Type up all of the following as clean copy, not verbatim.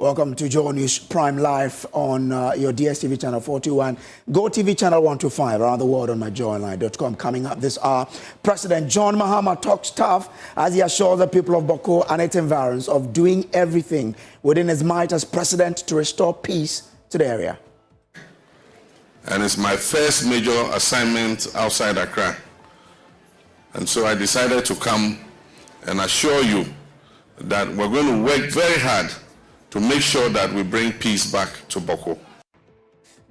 Welcome to Joe News Prime Live on your DSTV channel 421, Go TV channel 125, around the world on myjoyonline.com. Coming up this hour, President John Mahama talks tough as he assures the people of Bawku and its environs of doing everything within his might as president to restore peace to the area. And it's my first major assignment outside Accra. And so I decided to come and assure you that we're going to work very hard to make sure that we bring peace back to Bawku.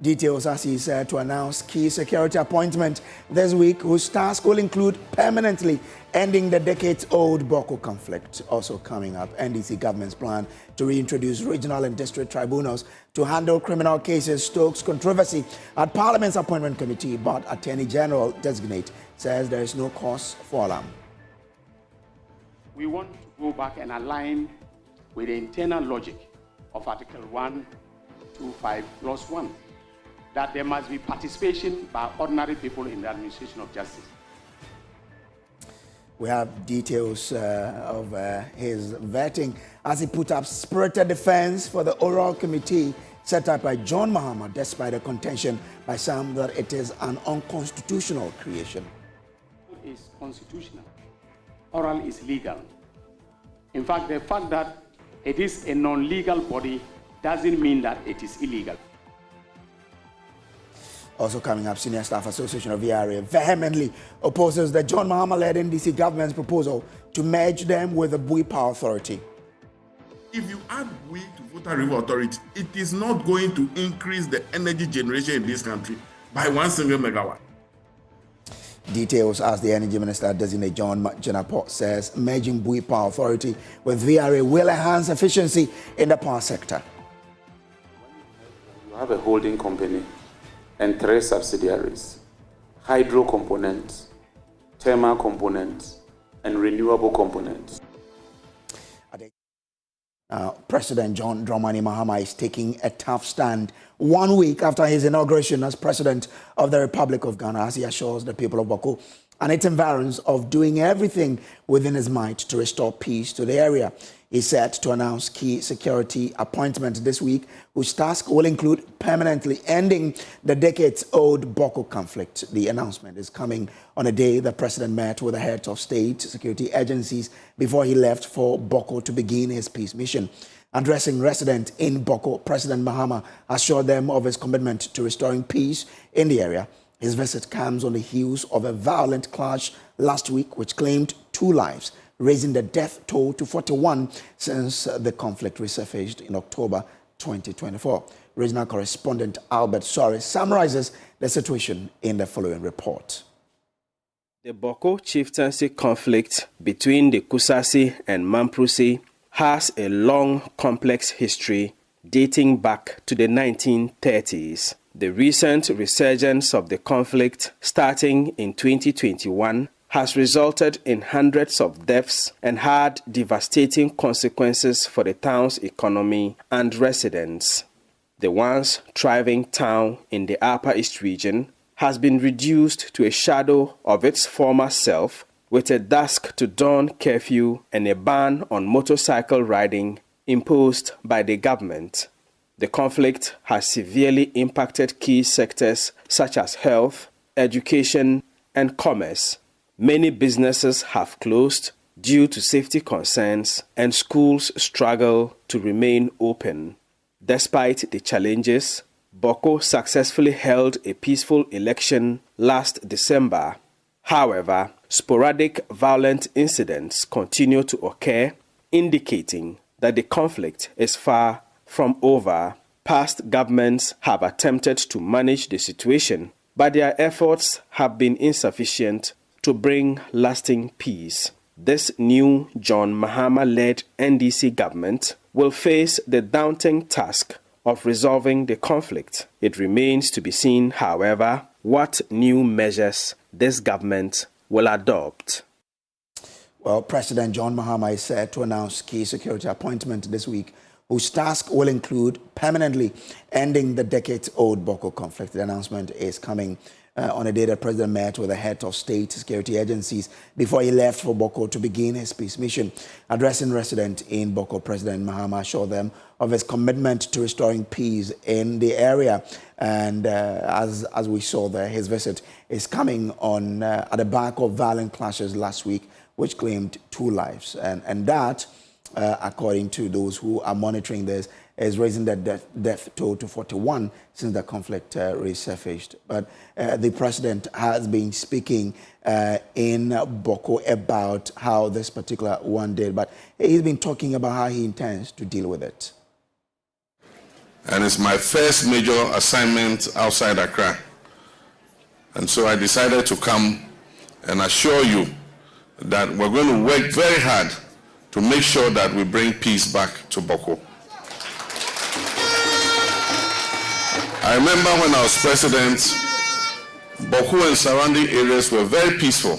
Details as he said to announce key security appointment this week, whose task will include permanently ending the decades-old Bawku conflict. Also coming up, NDC government's plan to reintroduce regional and district tribunals to handle criminal cases stokes controversy at Parliament's appointment committee, but Attorney General designate says there is no cause for alarm. We want to go back and align with the internal logic of Article 125 Clause 1, that there must be participation by ordinary people in the administration of justice. We have details of his vetting as he put up spirited defense for the oral committee set up by John Mahama, despite a contention by some that it is an unconstitutional creation. It is constitutional. Oral is legal. In fact, the fact that it is a non-legal body doesn't mean that it is illegal. Also coming up, Senior Staff Association of VRA vehemently opposes the John Mahama-led NDC government's proposal to merge them with the Bui Power Authority. If you add Bui to Volta River Authority, it is not going to increase the energy generation in this country by 1 single megawatt. Details as the Energy Minister designate John Jenapo says merging Bui Power Authority with VRA will enhance efficiency in the power sector. You have a holding company and 3 subsidiaries: hydro components, thermal components, and renewable components. President John Dramani Mahama is taking a tough stand 1 week after his inauguration as President of the Republic of Ghana, as he assures the people of Bawku and its environs of doing everything within his might to restore peace to the area. He's set to announce key security appointments this week, whose task will include permanently ending the decades-old Bawku conflict. The announcement is coming on a day the president met with the heads of state security agencies before he left for Bawku to begin his peace mission. Addressing residents in Bawku, President Mahama assured them of his commitment to restoring peace in the area. His visit comes on the heels of a violent clash last week, which claimed 2 lives, raising the death toll to 41 since the conflict resurfaced in October 2024. Regional correspondent Albert Sori summarizes the situation in the following report. The Bawku chieftaincy conflict between the Kusasi and Mamprusi has a long, complex history dating back to the 1930s. The recent resurgence of the conflict, starting in 2021, has resulted in hundreds of deaths and had devastating consequences for the town's economy and residents. The once thriving town in the Upper East region has been reduced to a shadow of its former self, with a dusk to dawn curfew and a ban on motorcycle riding imposed by the government. The conflict has severely impacted key sectors such as health, education, and commerce. Many businesses have closed due to safety concerns, and schools struggle to remain open. Despite the challenges, Bawku successfully held a peaceful election last December. However, sporadic violent incidents continue to occur, indicating that the conflict is far from over. Past governments have attempted to manage the situation, but their efforts have been insufficient to bring lasting peace. This new John Mahama-led NDC government will face the daunting task of resolving the conflict. It remains to be seen, however, what new measures this government will adopt. Well, President John Mahama is set to announce key security appointment this week, whose task will include permanently ending the decades-old Bawku conflict. The announcement is coming on a day that the president met with the head of state security agencies before he left for Bawku to begin his peace mission. Addressing residents in Bawku, President Mahama assured them of his commitment to restoring peace in the area. And as we saw there, his visit is coming on at the back of violent clashes last week, which claimed 2 lives. And that, according to those who are monitoring this, is raising the death toll to 41 since the conflict resurfaced. But the president has been speaking in Bawku about how this particular one did, but he's been talking about how he intends to deal with it. And it's my first major assignment outside Accra. And so I decided to come and assure you that we're going to work very hard to make sure that we bring peace back to Bawku. I remember when I was president, Bawku and surrounding areas were very peaceful,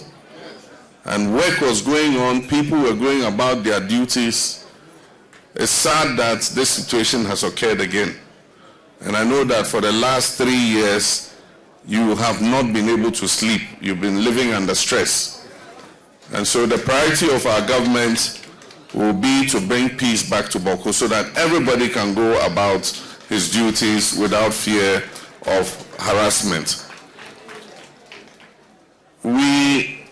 and work was going on, people were going about their duties. It's sad that this situation has occurred again. And I know that for the last 3 years, you have not been able to sleep. You've been living under stress. And so the priority of our government will be to bring peace back to Bawku so that everybody can go about his duties without fear of harassment. We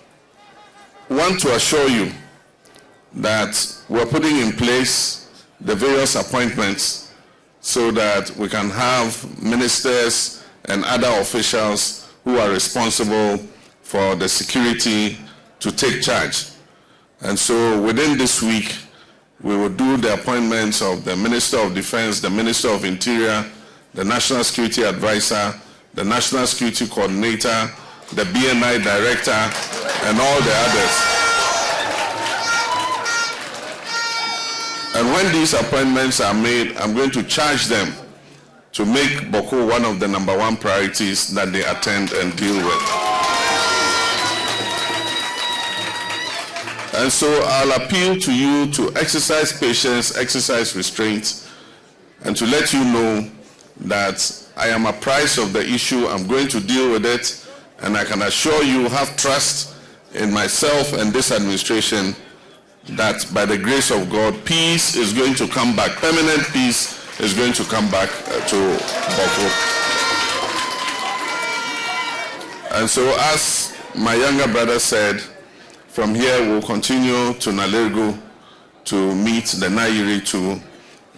want to assure you that we're putting in place the various appointments so that we can have ministers and other officials who are responsible for the security to take charge. And so within this week, we will do the appointments of the Minister of Defense, the Minister of Interior, the National Security Advisor, the National Security Coordinator, the BNI Director, and all the others. And when these appointments are made, I'm going to charge them to make Bawku one of the #1 priorities that they attend and deal with. And so I'll appeal to you to exercise patience, exercise restraint, and to let you know that I am apprised of the issue. I'm going to deal with it, and I can assure you, have trust in myself and this administration that by the grace of God, peace is going to come back. Permanent peace is going to come back to Bawku. And so as my younger brother said, from here, we'll continue to Nalergo to meet the Nairi too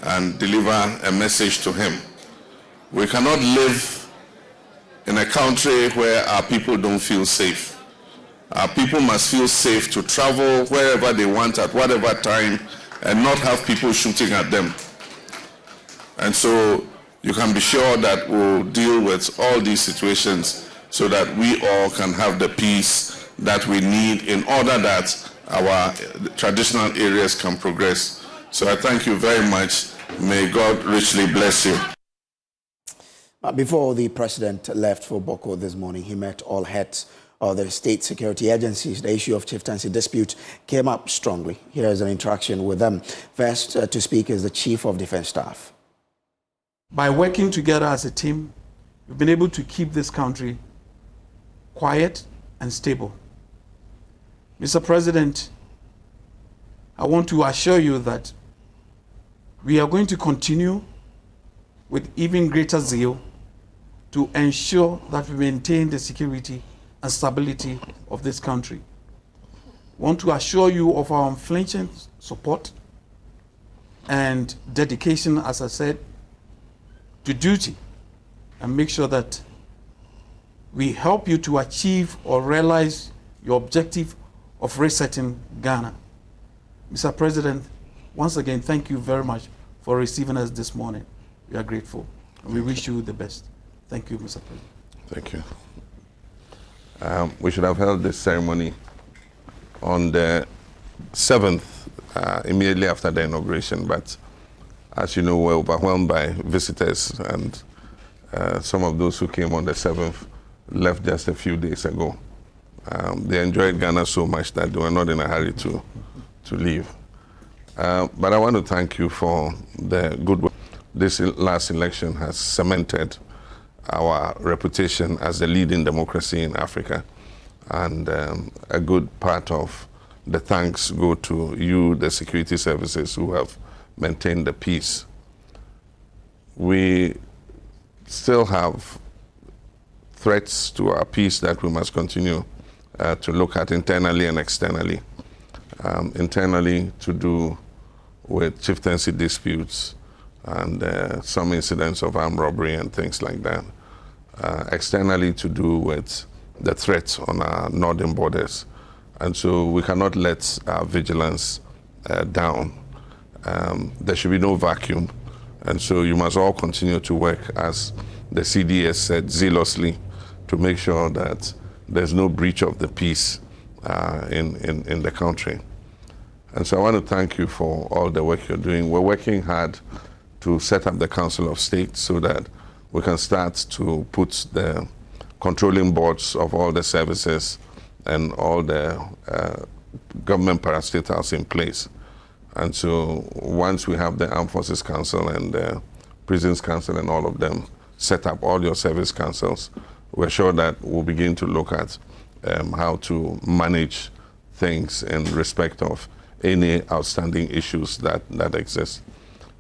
and deliver a message to him. We cannot live in a country where our people don't feel safe. Our people must feel safe to travel wherever they want at whatever time and not have people shooting at them. And so you can be sure that we'll deal with all these situations so that we all can have the peace that we need in order that our traditional areas can progress. So I thank you very much. May God richly bless you. Before the president left for Bawku this morning, he met all heads of the state security agencies. The issue of chieftaincy dispute came up strongly. Here is an interaction with them. First to speak is the Chief of Defense Staff. By working together as a team, we've been able to keep this country quiet and stable. Mr. President, I want to assure you that we are going to continue with even greater zeal to ensure that we maintain the security and stability of this country. I want to assure you of our unflinching support and dedication, as I said, to duty, and make sure that we help you to achieve or realize your objective of resetting Ghana. Mr. President, once again, thank you very much for receiving us this morning. We are grateful, and we wish you the best. Thank you, Mr. President. Thank you. We should have held this ceremony on the 7th, immediately after the inauguration, but as you know, we're overwhelmed by visitors, and some of those who came on the 7th left just a few days ago. They enjoyed Ghana so much that they were not in a hurry to leave. But I want to thank you for the good work. This last election has cemented our reputation as the leading democracy in Africa. And a good part of the thanks go to you, the security services, who have maintained the peace. We still have threats to our peace that we must continue to look at internally and externally. Internally, to do with chieftaincy disputes and some incidents of armed robbery and things like that. Externally, to do with the threats on our northern borders. And so we cannot let our vigilance down. There should be no vacuum. And so you must all continue to work, as the CDS said, zealously, to make sure that there's no breach of the peace in the country. And so I want to thank you for all the work you're doing. We're working hard to set up the Council of State so that we can start to put the controlling boards of all the services and all the government parastatals in place. And so once we have the Armed Forces Council and the Prisons Council and all of them set up, all your service councils, we're sure that we'll begin to look at how to manage things in respect of any outstanding issues that exist.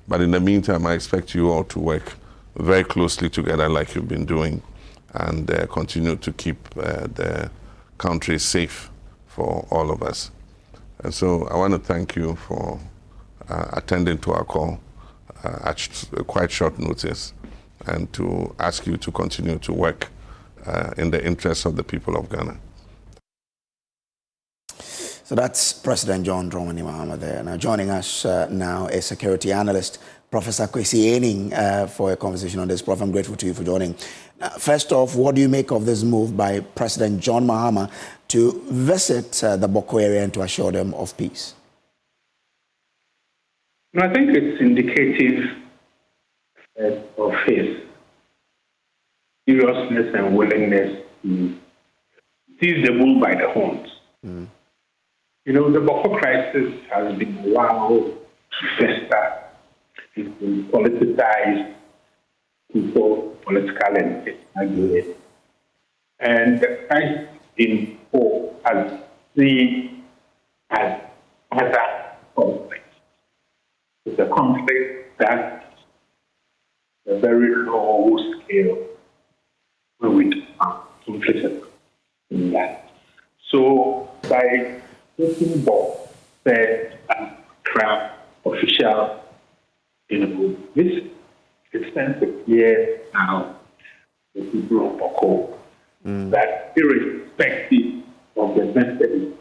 But in the meantime, I expect you all to work very closely together like you've been doing, and continue to keep the country safe for all of us. And so I want to thank you for attending to our call at quite short notice, and to ask you to continue to work in the interests of the people of Ghana. So that's President John Dramani Mahama there. Now joining us now is security analyst Professor Kwesi Ening for a conversation on this. Prof, I'm grateful to you for joining. First off, what do you make of this move by President John Mahama to visit the Bawku area and to assure them of peace? I think it's indicative of his seriousness and willingness to seize the bull by the horns. You know, the Bawku crisis has been allowed to fester. It's been politicized, people, political and ethnic. And the crisis in Bawku has seen as other conflicts. It's a conflict that a very low scale when we talk conflict in that. So by taking Bawku, the Crown official visit, it sends a clear now to the people of Bawku that irrespective of the method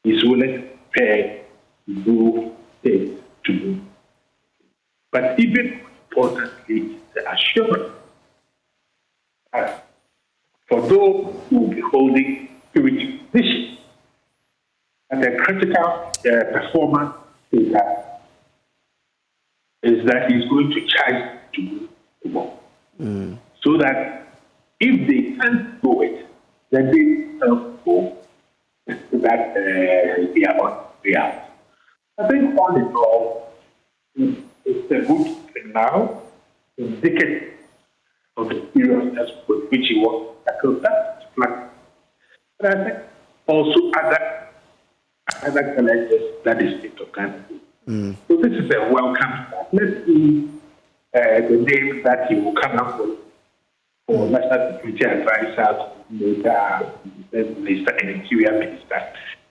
is willing to pay to do things to do. But even more importantly, the assurance that for those who will be holding security positions, and the critical performance is that he's going to charge to go. So that if they can't do it, then they self-go that they are on the out. I think all in all, it's a good thing now, indicative of the seriousness with which he wants to tackle that plan. But I think also other challenges that is state of Ghana. So this is a welcome start. Let's see the name that he will come up with for National Security Advisor, Minister and Interior Minister.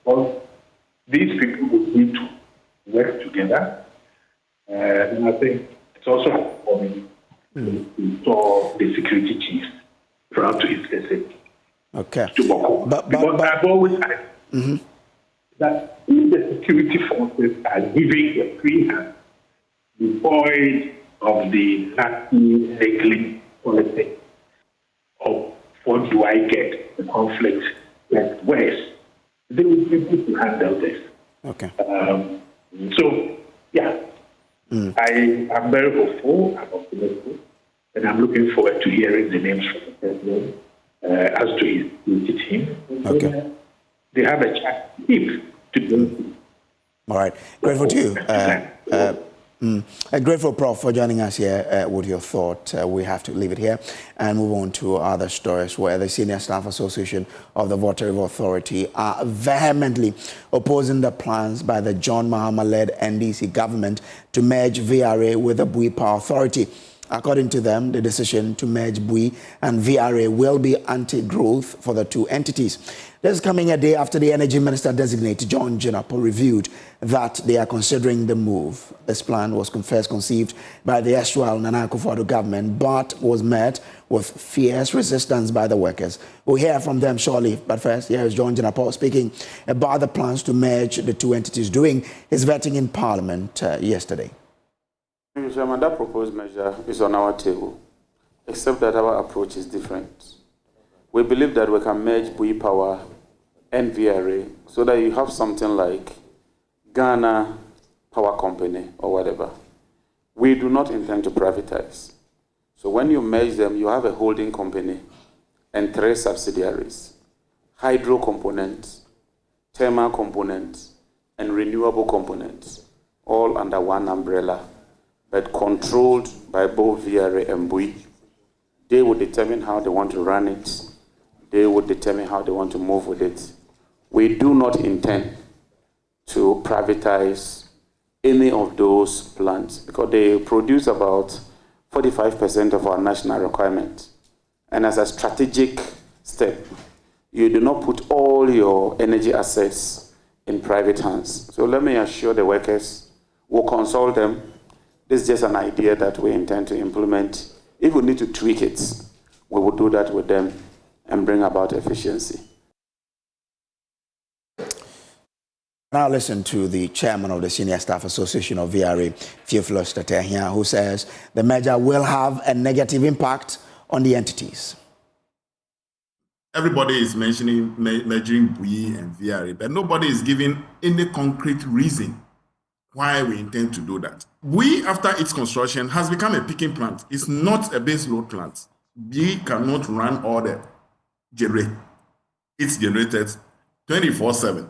Well, these people will need to work together. And I think it's also important for the security chiefs proud to implicit to Bawku. Because I've always had that if the security forces are giving a free hand, devoid of the nasty, negligent politics of what do I get, the conflict went worse, they will be able to handle this. So, yeah, I am very hopeful, I'm optimistic, and I'm looking forward to hearing the names from the president as to his team. They have a chance to do. All right. Grateful to you. Grateful, Prof, for joining us here with your thought. We have to leave it here and move on to other stories where the Senior Staff Association of the Water River Authority are vehemently opposing the plans by the John Mahama-led NDC government to merge VRA with the Bui Power Authority. According to them, the decision to merge Bui and VRA will be anti-growth for the two entities. This is coming a day after the Energy Minister-designate, John Jinapor, revealed that they are considering the move. This plan was first conceived by the erstwhile Nana Akufo-Addo government, but was met with fierce resistance by the workers. We'll hear from them shortly, but first, here is John Jinapor speaking about the plans to merge the two entities during his vetting in Parliament yesterday. Mr. Chairman, that proposed measure is on our table, except that our approach is different. We believe that we can merge Bui Power and VRA so that you have something like Ghana Power Company or whatever. We do not intend to privatize. So when you merge them, you have a holding company and 3 subsidiaries, hydro components, thermal components, and renewable components, all under one umbrella, but controlled by both VRA and Bui. They will determine how they want to run it. They will determine how they want to move with it. We do not intend to privatize any of those plants because they produce about 45% of our national requirement. And as a strategic step, you do not put all your energy assets in private hands. So let me assure the workers, we'll consult them. This is just an idea that we intend to implement. If we need to tweak it, we will do that with them and bring about efficiency. Now listen to the chairman of the Senior Staff Association of VRA, Theophilus Tatehia, who says the merger will have a negative impact on the entities. Everybody is mentioning merging Bui and VRA, but nobody is giving any concrete reason why we intend to do that. Bui, after its construction, has become a picking plant. It's not a base load plant. Bui cannot run all the it's generated 24/7.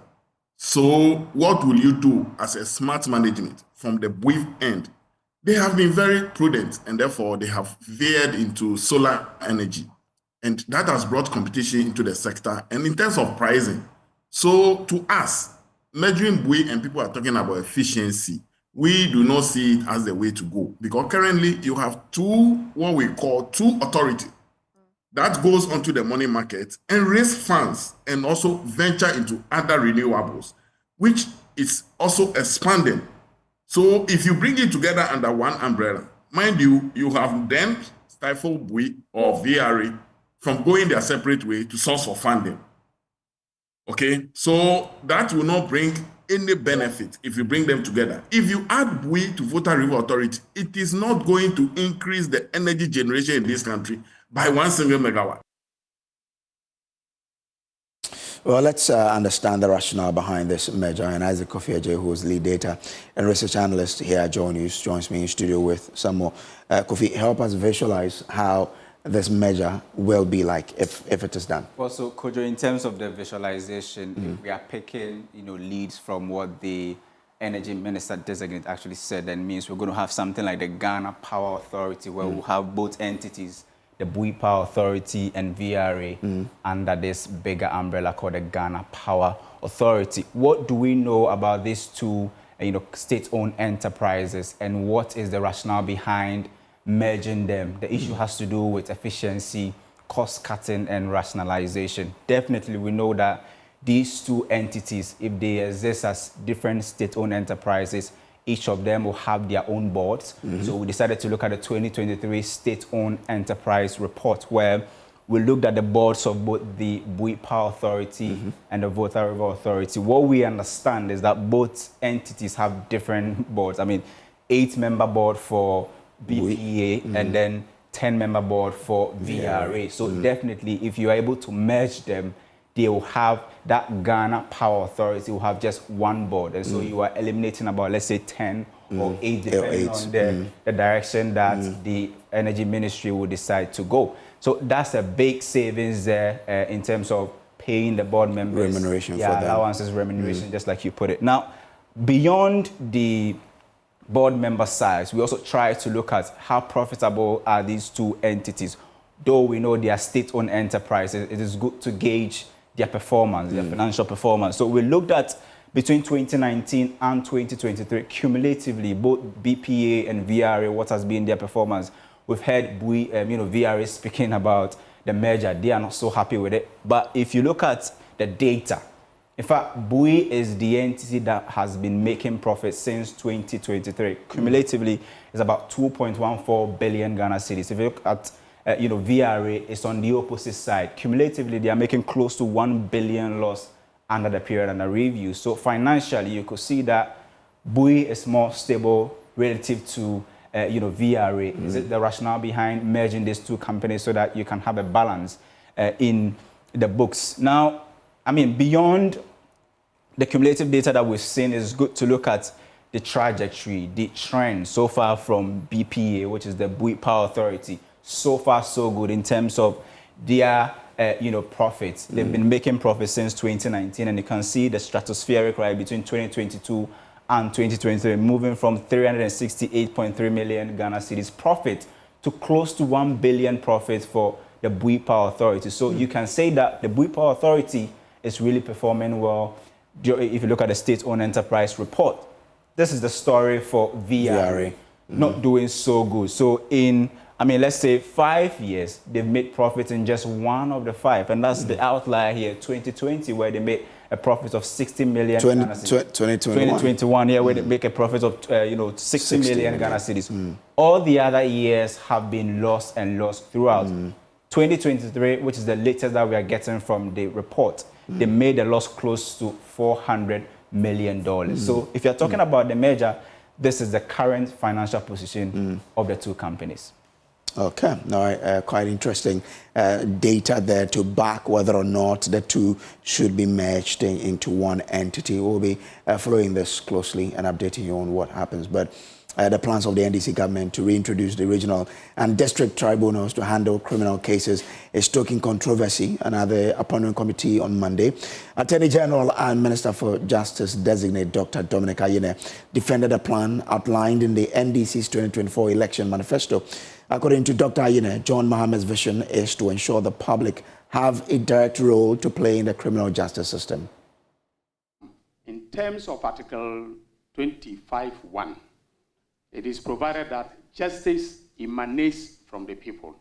So what will you do as a smart management from the Bui end? They have been very prudent and therefore they have veered into solar energy. And that has brought competition into the sector and in terms of pricing. So to us, merging Bui and people are talking about efficiency, we do not see it as the way to go because currently you have what we call two authorities that goes onto the money market and raise funds and also venture into other renewables, which is also expanding. So if you bring it together under one umbrella, mind you, you have then stifled Bui or VRA from going their separate way to source for funding. Okay, so that will not bring any benefit if you bring them together. If you add Bui to Water River Authority, it is not going to increase the energy generation in this country by 1 single megawatt. Well, let's understand the rationale behind this merger. And Isaac Kofi, who is lead data and research analyst here at Joy News, joins me in studio with some more. Kofi, help us visualize how this measure will be like if it is done. Well, so Kojo, in terms of the visualization, if we are picking, leads from what the Energy Minister designate actually said, then means we're going to have something like the Ghana Power Authority, where we'll have both entities, the Bui Power Authority and VRA, under this bigger umbrella called the Ghana Power Authority. What do we know about these two, state-owned enterprises, and what is the rationale behind merging them? The issue has to do with efficiency, cost-cutting, and rationalization. Definitely, we know that these two entities, if they exist as different state-owned enterprises, each of them will have their own boards. So we decided to look at the 2023 state-owned enterprise report, where we looked at the boards of both the Bui Power Authority and the Water River Authority. What we understand is that both entities have different boards. I mean, 8-member board for BPA and then 10-member board for VRA. So definitely, if you are able to merge them, they will have that Ghana Power Authority will have just one board. And so you are eliminating about, let's say, 10 or 8, depending on the direction that the Energy Ministry will decide to go. So that's a big savings there in terms of paying the board members. Remuneration for them. Allowances, remuneration, just like you put it. Now, beyond the board member size. We also try to look at how profitable are these two entities. Though we know they are state-owned enterprises, it is good to gauge their performance, their financial performance. So we looked at between 2019 and 2023, cumulatively, both BPA and VRA, what has been their performance. We've heard Bui, VRA speaking about the merger. They are not so happy with it. But if you look at the data, in fact, Bui is the entity that has been making profits since 2023. Cumulatively, it's about 2.14 billion Ghana cedis. If you look at VRA, it's on the opposite side. Cumulatively, they are making close to 1 billion loss under the period under review. So financially, you could see that Bui is more stable relative to VRA. Is it the rationale behind merging these two companies so that you can have a balance in the books? Now, I mean, beyond the cumulative data that we've seen, it's good to look at the trajectory, the trend so far from BPA, which is the Bui Power Authority. So far, so good in terms of their profits. They've been making profits since 2019, and you can see the stratospheric rise between 2022 and 2023, moving from 368.3 million Ghana cedis profit to close to 1 billion profit for the Bui Power Authority. So you can say that the Bui Power Authority is really performing well. If you look at the state-owned enterprise report, this is the story for VRA, not doing so good. So in, let's say 5 years, they've made profits in just one of the five. And that's the outlier here, 2020, where they made a profit of 60 million 2021, where they make a profit of 60 million Ghana cedis. All the other years have been lost and lost throughout. 2023, which is the latest that we are getting from the report, they made a loss close to $400 million. So if you're talking about the merger, this is the current financial position of the two companies. Okay, quite interesting data there to back whether or not the two should be merged into one entity. We'll be following this closely and updating you on what happens. But the plans of the NDC government to reintroduce the regional and district tribunals to handle criminal cases is stoking controversy and at the appointment committee on Monday. Attorney General and Minister for Justice designate Dr. Dominic Ayine defended a plan outlined in the NDC's 2024 election manifesto. According to Dr. Ayine, John Mahama's vision is to ensure the public have a direct role to play in the criminal justice system. In terms of Article 25(1), it is provided that justice emanates from the people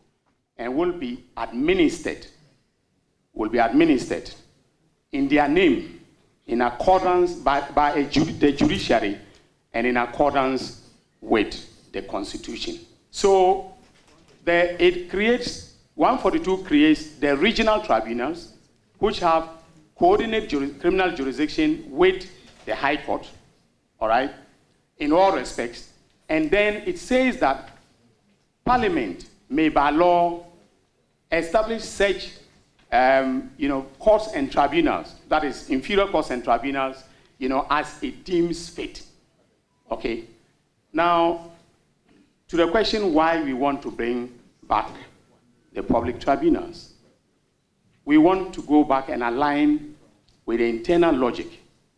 and will be administered in their name, in accordance by the judiciary and in accordance with the Constitution. So it creates, 142 creates the regional tribunals, which have coordinate criminal jurisdiction with the High Court, all right, in all respects. And then it says that Parliament may by law establish such courts and tribunals, that is inferior courts and tribunals, as it deems fit. Okay. Now, to the question why we want to bring back the public tribunals, we want to go back and align with the internal logic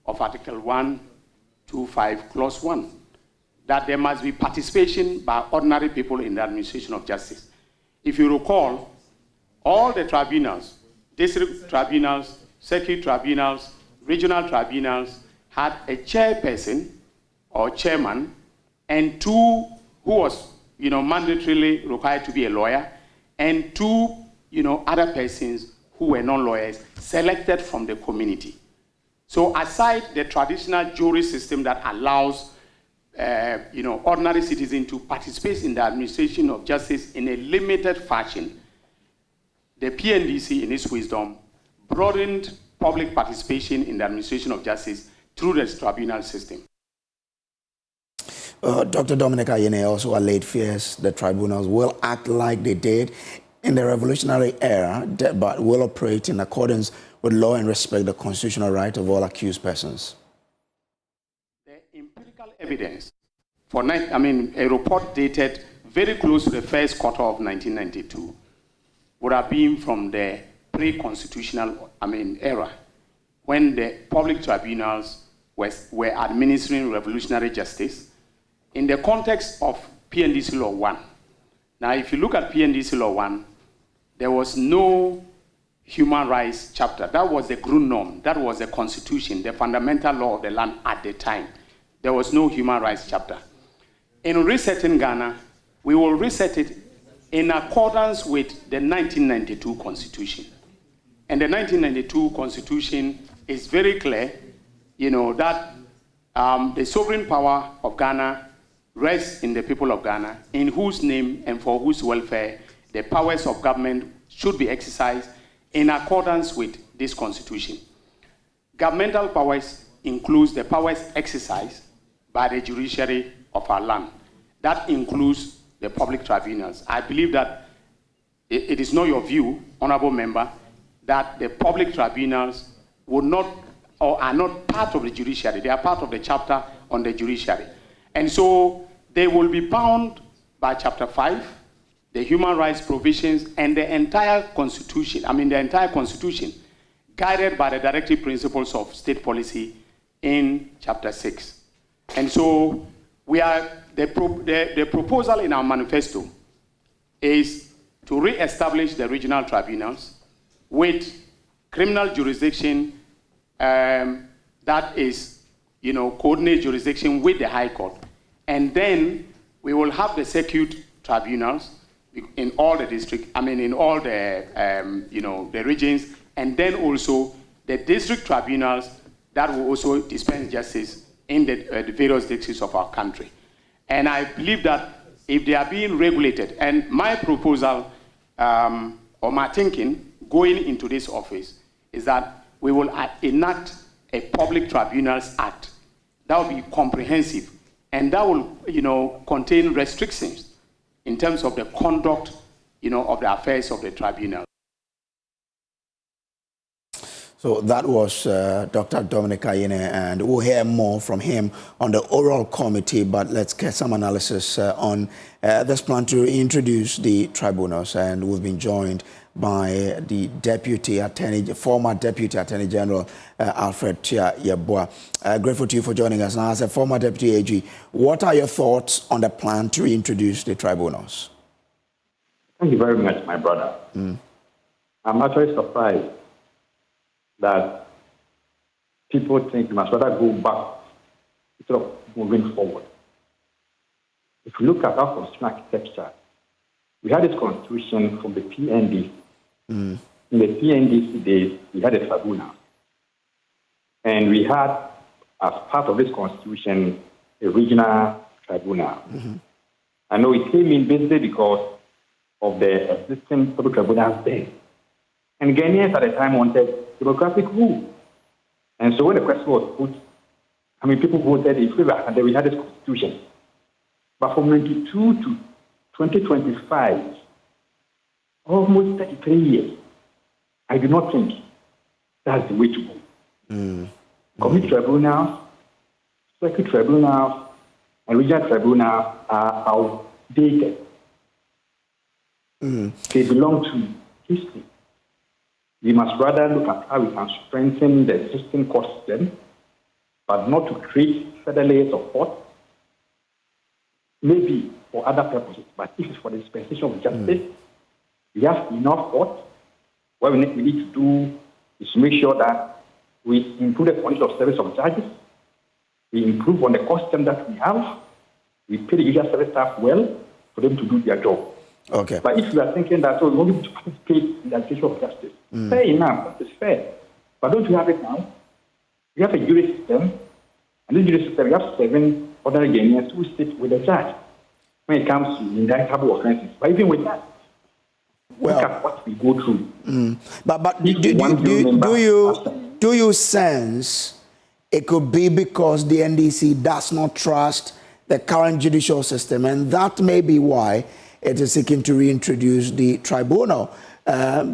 of Article 125, Clause 1. That there must be participation by ordinary people in the administration of justice. If you recall, all the tribunals, district tribunals, circuit tribunals, regional tribunals, had a chairperson or chairman and two who was mandatorily required to be a lawyer, and two other persons who were non-lawyers selected from the community. So aside the traditional jury system that allows ordinary citizens to participate in the administration of justice in a limited fashion, the PNDC, in its wisdom, broadened public participation in the administration of justice through the tribunal system. Dr. Dominic Ayine also allayed fears the tribunals will act like they did in the revolutionary era, but will operate in accordance with law and respect the constitutional right of all accused persons. Evidence for a report dated very close to the first quarter of 1992 would have been from the pre-constitutional era, when the public tribunals were administering revolutionary justice in the context of PNDC Law 1. Now, if you look at PNDC Law 1, there was no human rights chapter. That was the Grundnorm. That was the constitution, the fundamental law of the land at the time. There was no human rights chapter. In resetting Ghana, we will reset it in accordance with the 1992 Constitution. And the 1992 Constitution is very clear, that the sovereign power of Ghana rests in the people of Ghana, in whose name and for whose welfare the powers of government should be exercised in accordance with this Constitution. Governmental powers includes the powers exercised by the judiciary of our land. That includes the public tribunals. I believe that it is not your view, honorable member, that the public tribunals would not or are not part of the judiciary. They are part of the chapter on the judiciary. And so they will be bound by Chapter 5, the human rights provisions, and the entire Constitution, guided by the directive principles of state policy in Chapter 6. And so the proposal in our manifesto is to re-establish the regional tribunals with criminal jurisdiction that is, coordinate jurisdiction with the High Court. And then we will have the circuit tribunals in all the districts, in all the, the regions, and then also the district tribunals that will also dispense justice in the various districts of our country. And I believe that if they are being regulated, and my proposal or my thinking going into this office is that we will enact a Public Tribunals Act. That will be comprehensive, and that will, contain restrictions in terms of the conduct, of the affairs of the tribunal. So that was Dr. Dominic Ayine, and we'll hear more from him on the oral committee, but let's get some analysis on this plan to introduce the tribunals. And we've been joined by the former Deputy Attorney General, Alfred Yeboah. Grateful to you for joining us. Now, as a former Deputy AG, what are your thoughts on the plan to reintroduce the tribunals? Thank you very much, my brother. I'm actually surprised that people think we must rather go back instead of moving forward. If you look at our constitutional architecture, we had this constitution from the PNDC. In the PNDC days, we had a tribunal. And we had, as part of this constitution, a regional tribunal. I know it came in basically because of the existing public tribunals then. And Ghanaians at the time wanted democratic rule. And so when the question was put, people voted in favor, and then we had this constitution. But from 1992 to 2025, almost 33 years, I do not think that's the way to go. Community tribunals, circuit tribunals, and regional tribunals are outdated. They belong to history. We must rather look at how we can strengthen the existing court system, but not to create further layers of court, maybe for other purposes. But if it's for the dispensation of justice, we have enough court. What we need to do is to make sure that we improve the quality of service of judges, we improve on the cost system that we have, we pay the judicial service staff well for them to do their job. Okay. But if you are thinking that, we want to participate in the administration of justice, fair enough, that is fair. But don't you have it now? You have a jury system, and this jury system, you have 7 ordinary Ghanaians who sit with the judge when it comes to indictable offenses. But even with that, look at what we go through. But do you sense it could be because the NDC does not trust the current judicial system, and that may be why it is seeking to reintroduce the tribunal?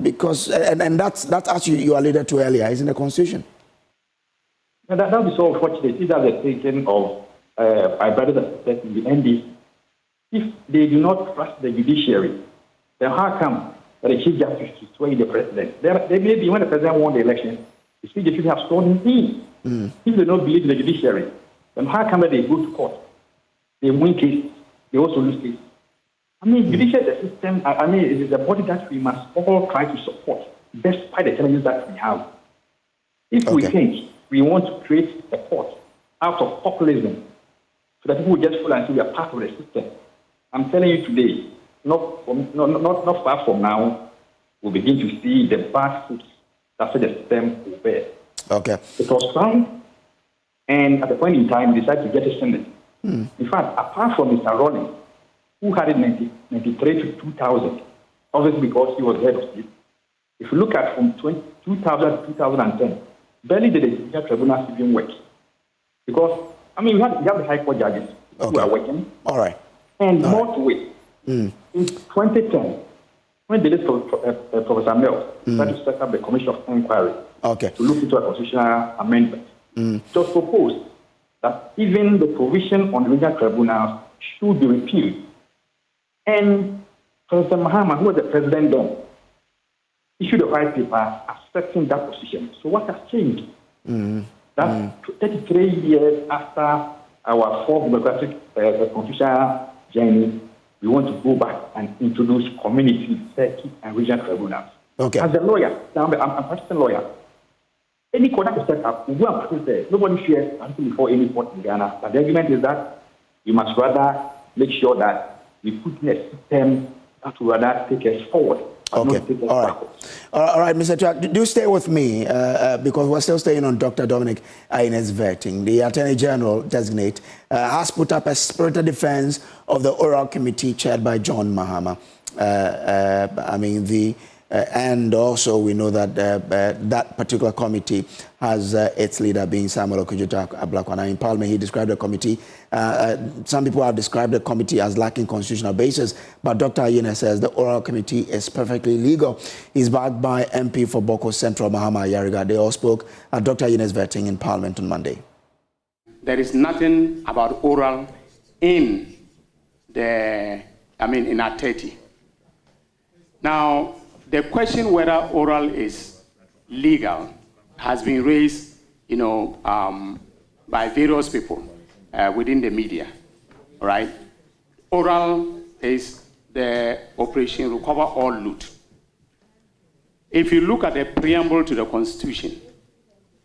Because that's as you alluded to earlier, is in the Constitution. That would be so unfortunate. These are the thinking of my brothers and sisters in the NDC. If they do not trust the judiciary, then how come that the Chief Justice is swaying the president? They may be, when the president won the election, the Chief Justice have sworn him in. If they don't believe in the judiciary, then how come that they go to court? They win cases, they also lose cases. I mean, judicial system, I mean, it is a body that we must all try to support, despite the challenges that we have. If we think we want to create a court out of populism, so that people will just feel and say we are part of the system, I'm telling you today, not far from now, we'll begin to see the bad fruits that the system will bear. Okay. It was fine, and at the point in time, we decided to get a Senate. In fact, apart from Mr. Rawlings, who had it 1993 to 2000, obviously because he was head of state. If you look at from 2000 to 2010, barely did the Tribunal even work. Because, I mean, we have the High Court judges who are working. All right. And more to it. In 2010, when the list of Professor Mills tried to set up the Commission of Inquiry to look into a constitutional amendment, it was proposed that even the provision on the regional tribunals should be repealed. And President Mahama, who was the president then, issued a white paper accepting that position. So what has changed? That's 33 years after our fourth democratic constitutional journey, we want to go back and introduce community, circuit, and regional tribunals. As a lawyer, I'm a practicing lawyer. Any court that is set up, we go and practice there. Nobody shares until before any court in Ghana. But the argument is that we must rather make sure that we put in a system that will rather take us forward. All right, Mr. Chak, do stay with me because we're still staying on Dr. Dominic Ayene's vetting. The Attorney General designate has put up a spirited defense of the oral committee chaired by John Mahama. And also we know that that particular committee has its leader being Samuel Okudzeto-Ablakwana. In Parliament, he described the committee. Some people have described the committee as lacking constitutional basis, but Dr. Ayene says the oral committee is perfectly legal. He's backed by MP for Bawku Central, Mahama Yariga. They all spoke at Dr. Ayene's vetting in Parliament on Monday. There is nothing about oral in Act 30. Now, the question whether oral is legal has been raised, by various people within the media, right? Oral is the operation recover all loot. If you look at the preamble to the Constitution,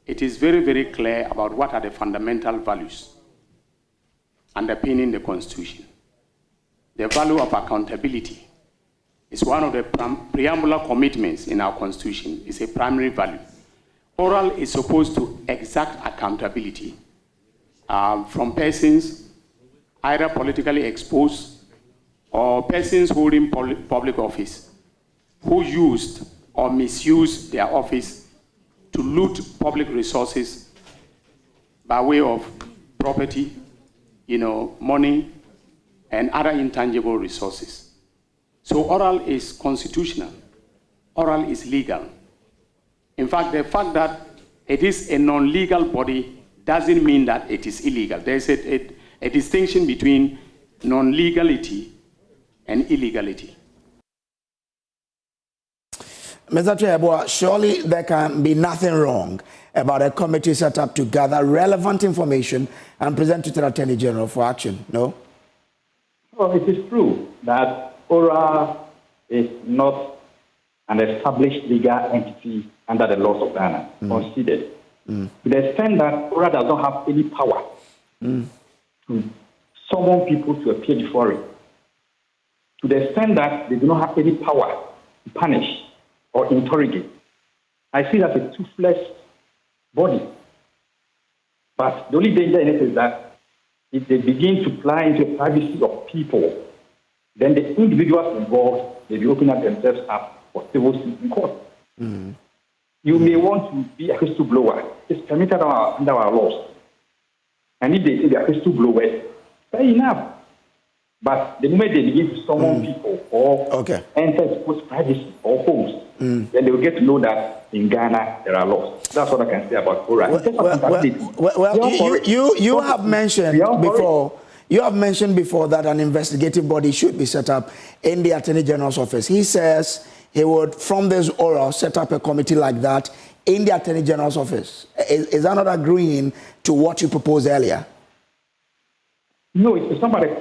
it is very, very clear about what are the fundamental values underpinning the Constitution. The value of accountability is one of the preambular commitments in our Constitution. It's a primary value. Oral is supposed to exact accountability from persons either politically exposed or persons holding public office who used or misused their office to loot public resources by way of property, money, and other intangible resources. So oral is constitutional. Oral is legal. In fact, the fact that it is a non-legal body doesn't mean that it is illegal. There's a distinction between non-legality and illegality. Mr. Chair, surely there can be nothing wrong about a committee set up to gather relevant information and present it to the Attorney General for action, no? Well, it is true that oral is not an established legal entity under the laws of Ghana, considered. To the extent that oral does not have any power to summon people to appear before it. To the extent that they do not have any power to punish or interrogate. I see that as a toothless body. But the only danger in it is that if they begin to pry into the privacy of people, then the individuals involved, they will open up themselves up for civil suit in court. You may want to be a whistleblower. It's permitted under our laws. And if they say they are whistleblowers, fair enough. But the moment they begin to summon people or enter people's privacy or homes, then they will get to know that in Ghana there are laws. That's what I can say about oral. You have mentioned before. You have mentioned before that an investigative body should be set up in the Attorney General's office. He says he would, from this oral, set up a committee like that in the Attorney General's office. Is that not agreeing to what you proposed earlier? No, it's not about a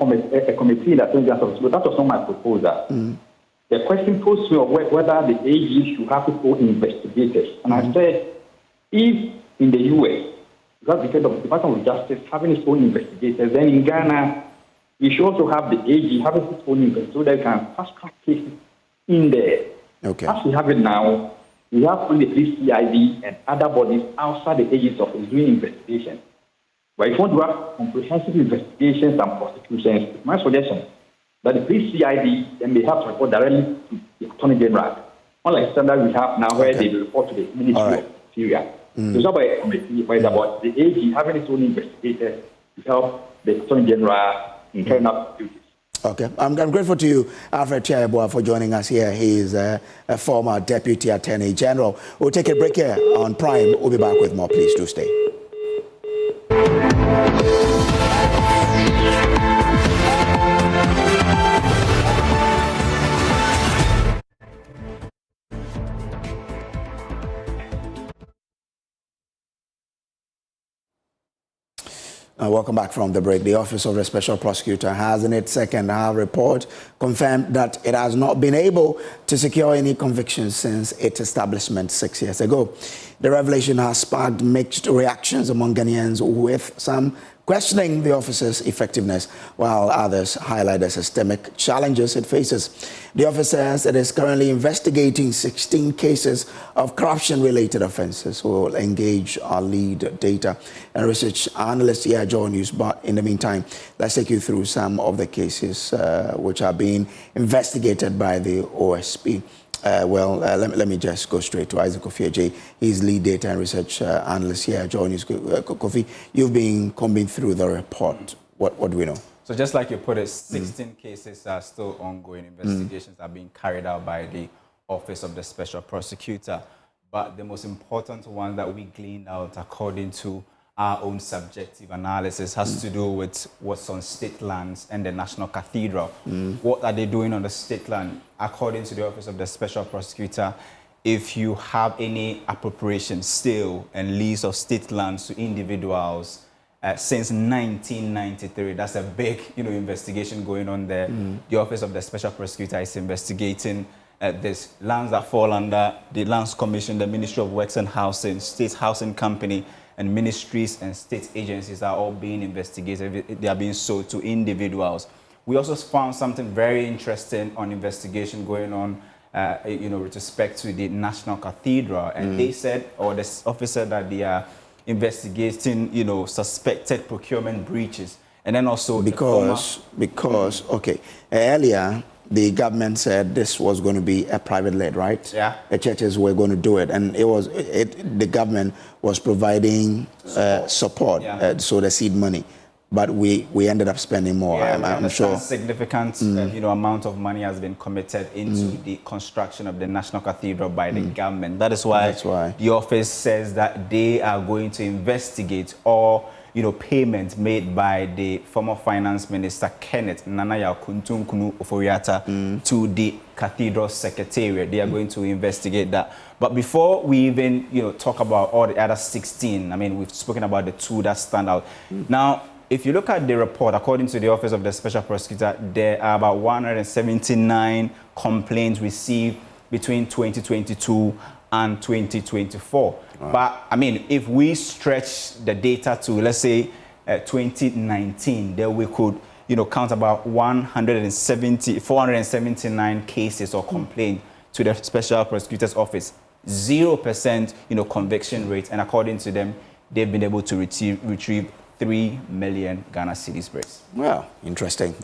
committee that Attorney General's office, but that was not my proposal. The question posed to me whether the AG should have its own investigators. And I said, if in the US, because of the Department of Justice having its own investigators, then in Ghana, we should also have the AG having its own investigators so they can fast-track cases in there. Okay. As we have it now, we have only the police CID and other bodies outside the AG's office doing investigations. But if you want to have comprehensive investigations and prosecutions, it's my suggestion that the police CID then they have to report directly to the Attorney General. Unlike the standard we have now where they report to the Ministry of Interior. So it's not about a committee, but it's about the AG having its own investigators to help the Attorney General in carrying out duties. Okay, I'm grateful to you, Alfred Chiayeboa, for joining us here. He is a former Deputy Attorney General. We'll take a break here on Prime. We'll be back with more. Please do stay. Welcome back from the break. The Office of the Special Prosecutor has in its second half report confirmed that it has not been able to secure any convictions since its establishment 6 years ago. The revelation has sparked mixed reactions among Ghanaians, with some questioning the office's effectiveness, while others highlight the systemic challenges it faces. The office says it is currently investigating 16 cases of corruption-related offences. We'll engage our lead data and research analyst here, John News. But in the meantime, let's take you through some of the cases which are being investigated by the OSP. Let me just go straight to Isaac Kofi. He's lead data and research analyst here. John News. Kofi, you've been combing through the report. What do we know? So just like you put it, 16 cases are still ongoing. Investigations are being carried out by the Office of the Special Prosecutor. But the most important one that we gleaned out, according to our own subjective analysis, has to do with what's on state lands and the National Cathedral. What are they doing on the state land? According to the Office of the Special Prosecutor, if you have any appropriation, sale and lease of state lands to individuals since 1993, that's a big investigation going on there. The Office of the Special Prosecutor is investigating this lands that fall under the Lands Commission, the Ministry of Works and Housing, State Housing Company, and ministries and state agencies are all being investigated. They are being sold to individuals. We also found something very interesting on investigation going on, with respect to the National Cathedral. And they said, or the officer, that they are investigating, suspected procurement breaches. And then also because earlier the government said this was going to be a private led, right? Yeah. The churches were going to do it, and the government was providing support, so the seed money. But we ended up spending more. Yeah, I'm sure significant amount of money has been committed into the construction of the National Cathedral by the government. That is why the office says that they are going to investigate all payments made by the former Finance Minister Kenneth Nanaya Kuntunkunu Oforiata to the Cathedral Secretariat. They are going to investigate that. But before we even talk about all the other 16, I mean, we've spoken about the two that stand out. Now, if you look at the report, according to the Office of the Special Prosecutor, there are about 179 complaints received between 2022 and 2024. But I mean, if we stretch the data to, let's say, 2019, then we could, count about 479 cases or complaints to the Special Prosecutor's Office. 0%, conviction rate, and according to them, they've been able to retrieve 3 million Ghana cedis breaks. Well, interesting.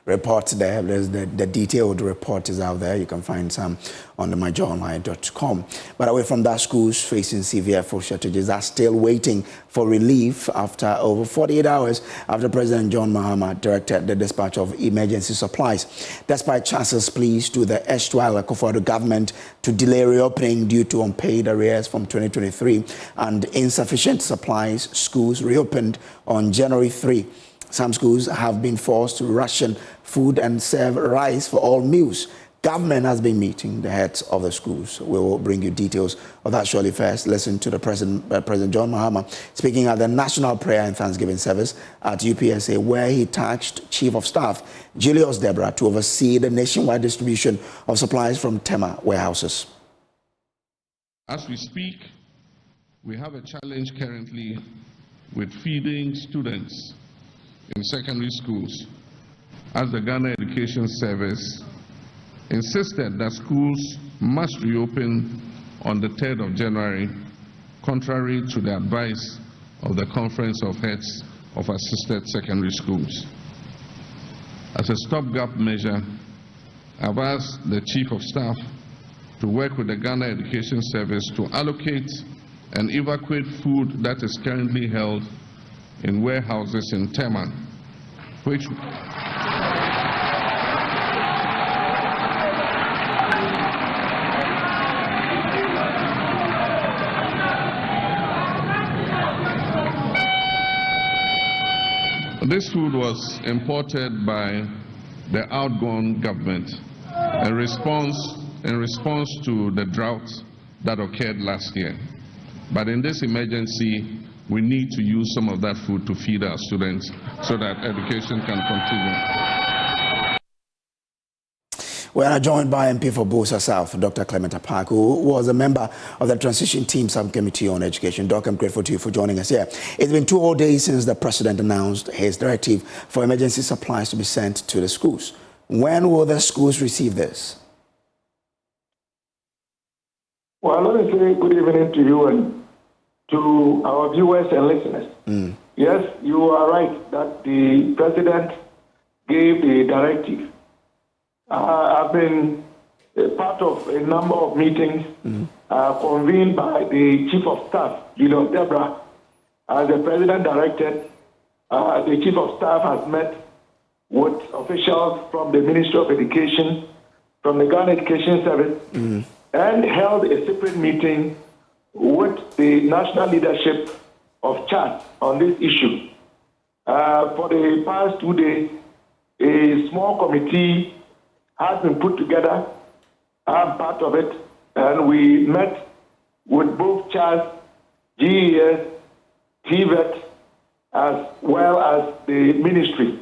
Report there. There's the detailed report is out there. You can find some on the myjournal.com. But away from that, schools facing severe food shortages are still waiting for relief after over 48 hours after President John Mahama directed the dispatch of emergency supplies. Despite Chancellor's pleas to the erstwhile Akufo-Addo government to delay reopening due to unpaid arrears from 2023 and insufficient supplies, schools reopened on January 3. Some schools have been forced to ration food and serve rice for all meals. government has been meeting the heads of the schools. We will bring you details of that shortly. First, listen to the President John Mahama speaking at the National Prayer and Thanksgiving Service at UPSA, where he tasked Chief of Staff Julius Debra to oversee the nationwide distribution of supplies from Tema warehouses. As we speak, we have a challenge currently with feeding students in secondary schools, as the Ghana Education Service insisted that schools must reopen on the 3rd of January, contrary to the advice of the Conference of Heads of Assisted Secondary Schools. As a stopgap measure, I've asked the Chief of Staff to work with the Ghana Education Service to allocate and evacuate food that is currently held in warehouses in Tema, which this food was imported by the outgone government in response to the drought that occurred last year. But in this emergency, we need to use some of that food to feed our students so that education can continue. We are joined by MP for Busa South, Dr. Clement Apaku, who was a member of the Transition Team Subcommittee on Education. Doc, I'm grateful to you for joining us here. It's been 2 whole days since the President announced his directive for emergency supplies to be sent to the schools. When will the schools receive this? Well, let me say good evening to you and to our viewers and listeners. Yes, you are right that the President gave the directive. I've been part of a number of meetings convened by the Chief of Staff, Julius Debra. As the President directed, the Chief of Staff has met with officials from the Ministry of Education, from the Ghana Education Service, and held a separate meeting with the national leadership of Chad on this issue. For the past 2 days, a small committee has been put together. I'm part of it, and we met with both Chad, GES, TVET, as well as the ministry.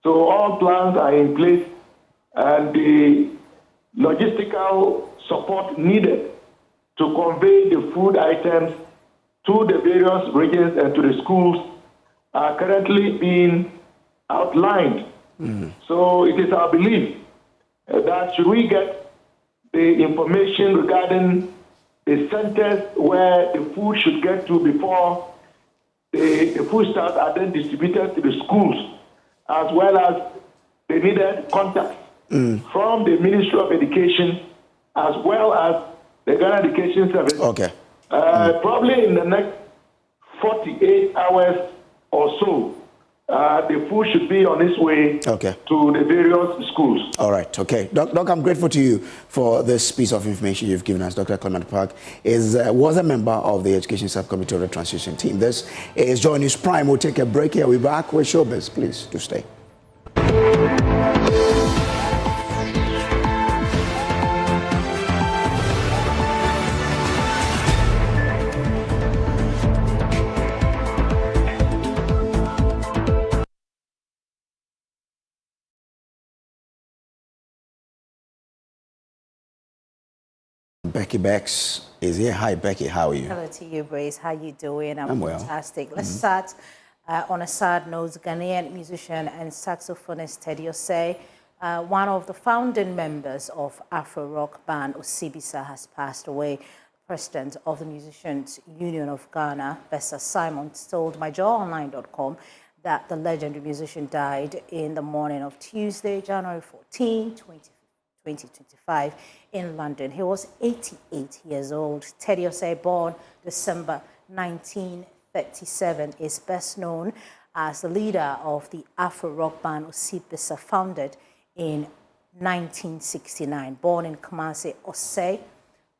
So all plans are in place, and the logistical support needed to convey the food items to the various regions and to the schools are currently being outlined. So it is our belief that should we get the information regarding the centers where the food should get to before the foodstuffs are then distributed to the schools, as well as the needed contacts from the Ministry of Education, as well as the Ghana Education Service. Okay. Probably in the next 48 hours or so, the food should be on its way to the various schools. All right, okay. Doc, I'm grateful to you for this piece of information you've given us. Dr. Clement Park was a member of the Education Subcommittee of the Transition Team. This is Joy News Prime. We'll take a break here. We'll be back with Showbiz. Please do stay. Becky Bex is here. Hi, Becky. How are you? Hello to you, Brace. How you doing? I'm well. Fantastic. Let's start on a sad note. Ghanaian musician and saxophonist Teddy Osei, one of the founding members of Afro rock band Osibisa, has passed away. President of the Musicians Union of Ghana, Bessa Simon, told MyJoyOnline.com that the legendary musician died in the morning of Tuesday, January 14, 2025 in London. He was 88 years old. Teddy Osei, born December 1937, is best known as the leader of the Afro rock band Osibisa, founded in 1969. Born in Kumasi, Osei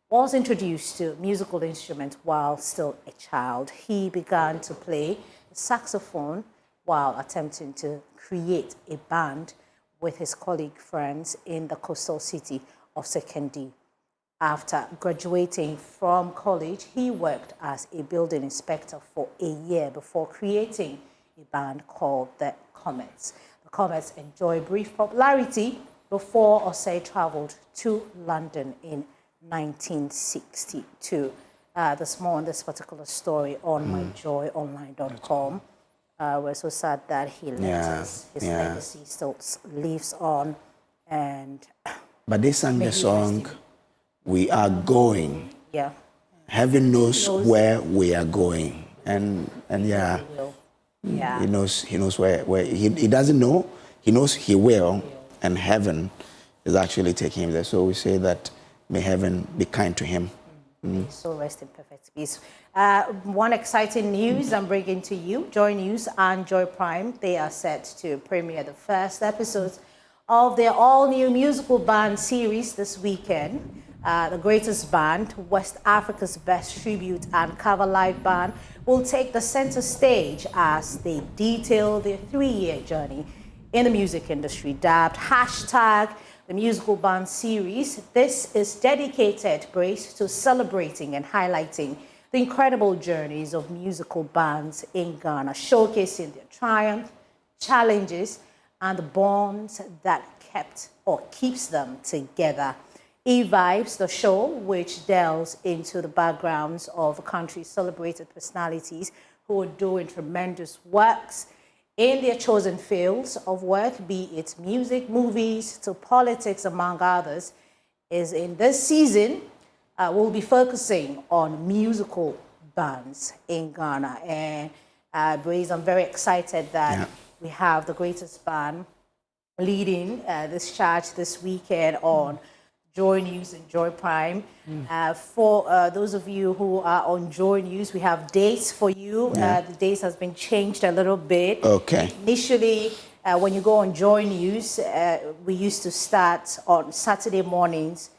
was introduced to musical instruments while still a child. He began to play the saxophone while attempting to create a band with his colleague friends in the coastal city of Sekondi. After graduating from college, he worked as a building inspector for a year before creating a band called the Comets. The Comets enjoyed brief popularity before Osei traveled to London in 1962. There's more on this particular story on myjoyonline.com. We're so sad that he left us. His legacy still lives on. But they sang the song, "We Are Going." Yeah. Heaven knows where we are going. And yeah. Yeah. He knows where he doesn't know, he knows he will, and heaven is actually taking him there. So we say that may heaven be kind to him. So rest in perfect peace. One exciting news I'm bringing to you. Joy News and Joy Prime, they are set to premiere the first episodes of their all-new musical band series this weekend. The Greatest Band, West Africa's best tribute and cover live band, will take the center stage as they detail their 3-year journey in the music industry, dubbed #the Musical Band Series. This is dedicated, Brace, to celebrating and highlighting the incredible journeys of musical bands in Ghana, showcasing their triumphs, challenges, and the bonds that kept or keeps them together. E-Vibes, the show, which delves into the backgrounds of the country's celebrated personalities who are doing tremendous works in their chosen fields of work, be it music, movies, to politics, among others, is in this season, we'll be focusing on musical bands in Ghana. And Breeze, I'm very excited that we have the Greatest Band leading this charge this weekend on Joy News and Joy Prime. For those of you who are on Joy News, we have dates for you. The dates has been changed a little bit. Okay. Initially, when you go on Joy News, we used to start on Saturday mornings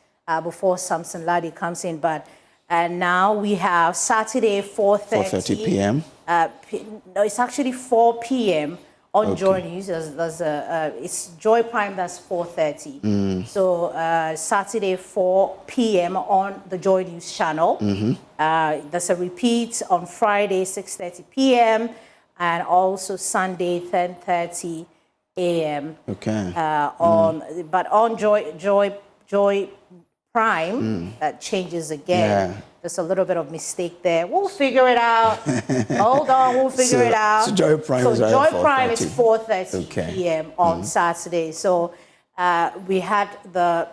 before Samson Ladi comes in, but now we have Saturday 4:30 p.m. No, it's actually 4 p.m. on Joy News. It's Joy Prime, that's 4:30. So Saturday 4 p.m. on the Joy News channel. There's a repeat on Friday 6:30 p.m. and also Sunday 10:30 a.m. Okay. But on Joy Prime, that changes again. There's a little bit of mistake there. We'll figure it out. Hold on, we'll figure it out. So Joy Prime is 4:30 p.m. on Saturday. So we had the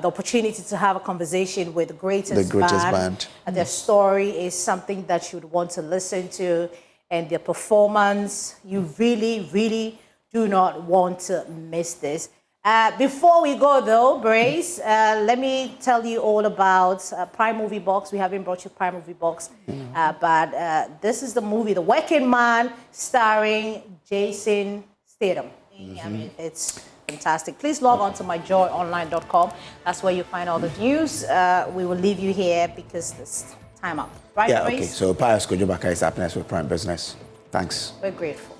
opportunity to have a conversation with the Greatest Band. And their story is something that you'd want to listen to, and their performance, you really, really do not want to miss this. Before we go, though, Brace, let me tell you all about Prime Movie Box. We haven't brought you Prime Movie Box, but this is the movie, The Working Man, starring Jason Statham. I mean, it's fantastic. Please log on to myjoyonline.com. That's where you find all the news. We will leave you here because it's time up. Right, Brace? Okay. So Pius Kojobaka is happening with Prime Business. Thanks. We're grateful.